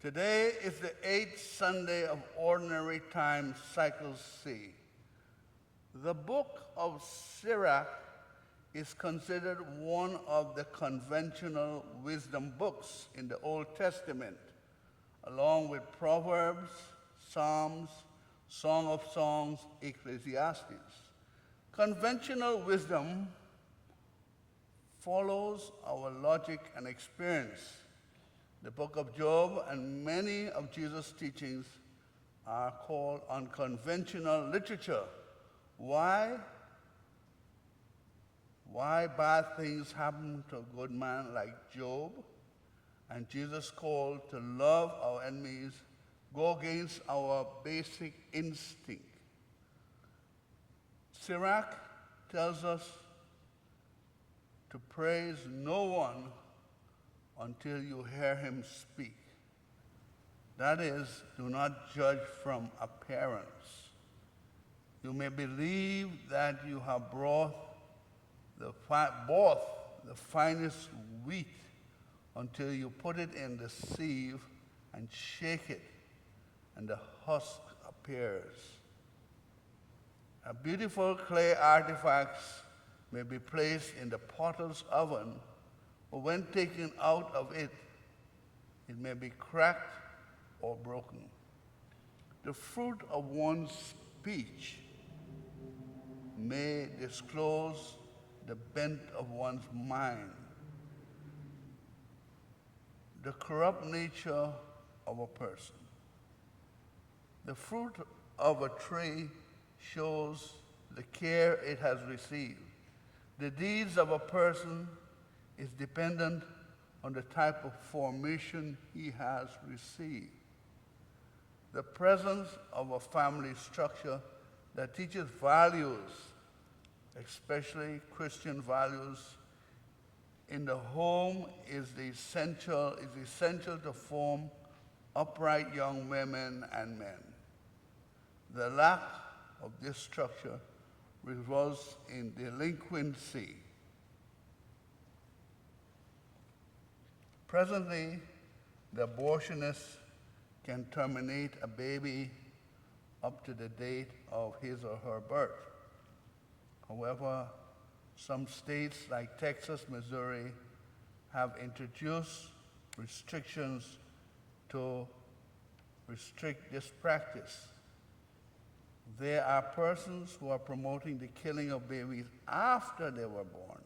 Today is the eighth Sunday of Ordinary Time, Cycle C. The book of Sirach is considered one of the conventional wisdom books in the Old Testament, along with Proverbs, Psalms, Song of Songs, Ecclesiastes. Conventional wisdom follows our logic and experience. The book of Job and many of Jesus' teachings are called unconventional literature. Why? Why bad things happen to a good man like Job, and Jesus' call to love our enemies go against our basic instinct. Sirach tells us to praise no one until you hear him speak. That is, do not judge from appearance. You may believe that you have bought the finest wheat until you put it in the sieve and shake it, and the husk appears. A beautiful clay artifacts may be placed in the potter's oven, but when taken out of it, it may be cracked or broken. The fruit of one's speech may disclose the bent of one's mind, the corrupt nature of a person. The fruit of a tree shows the care it has received. The deeds of a person is dependent on the type of formation he has received. The presence of a family structure that teaches values, especially Christian values, in the home is essential to form upright young women and men. The lack of this structure results in delinquency. Presently, the abortionist can terminate a baby up to the date of his or her birth. However, some states like Texas, Missouri have introduced restrictions to restrict this practice. There are persons who are promoting the killing of babies after they were born.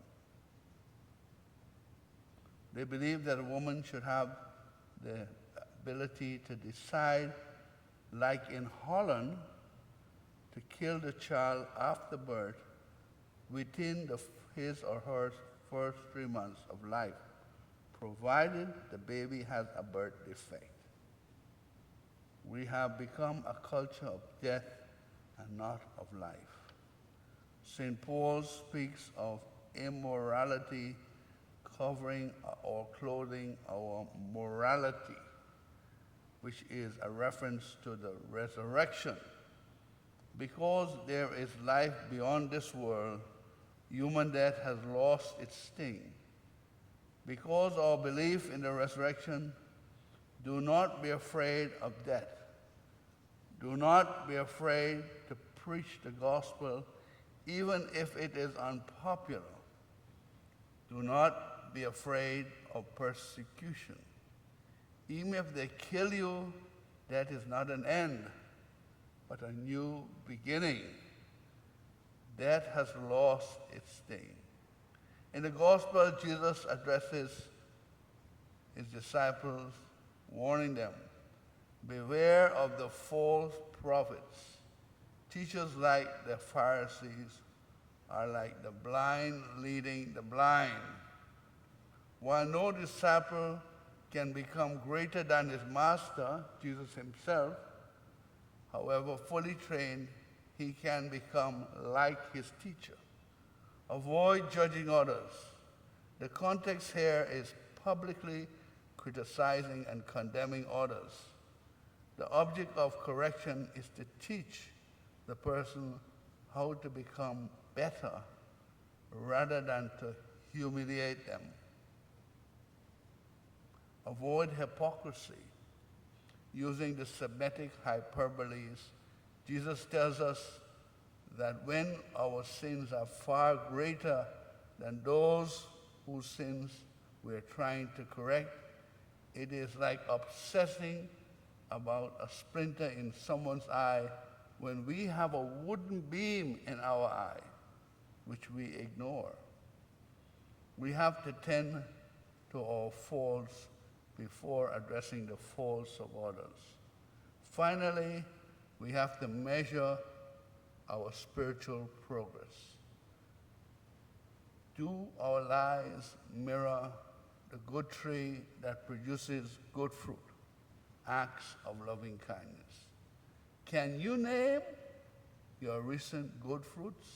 They believe that a woman should have the ability to decide, like in Holland, to kill the child after birth within his or her first 3 months of life, provided the baby has a birth defect. We have become a culture of death and not of life. St. Paul speaks of immorality covering or clothing our morality, which is a reference to the resurrection. Because there is life beyond this world, human death has lost its sting. Because of our belief in the resurrection, do not be afraid of death. Do not be afraid to preach the gospel, even if it is unpopular. Do not be afraid of persecution. Even if they kill you, that is not an end, but a new beginning. Death has lost its sting. In the gospel, Jesus addresses his disciples, warning them, beware of the false prophets. Teachers like the Pharisees are like the blind leading the blind. While no disciple can become greater than his master, Jesus himself, however fully trained, he can become like his teacher. Avoid judging others. The context here is publicly criticizing and condemning others. The object of correction is to teach the person how to become better rather than to humiliate them. Avoid hypocrisy. using the Semitic hyperboles, Jesus tells us that when our sins are far greater than those whose sins we're trying to correct, it is like obsessing about a splinter in someone's eye when we have a wooden beam in our eye, which we ignore. We have to tend to our faults before addressing the faults of others. Finally, we have to measure our spiritual progress. Do our lives mirror the good tree that produces good fruit, acts of loving kindness? Can you name your recent good fruits?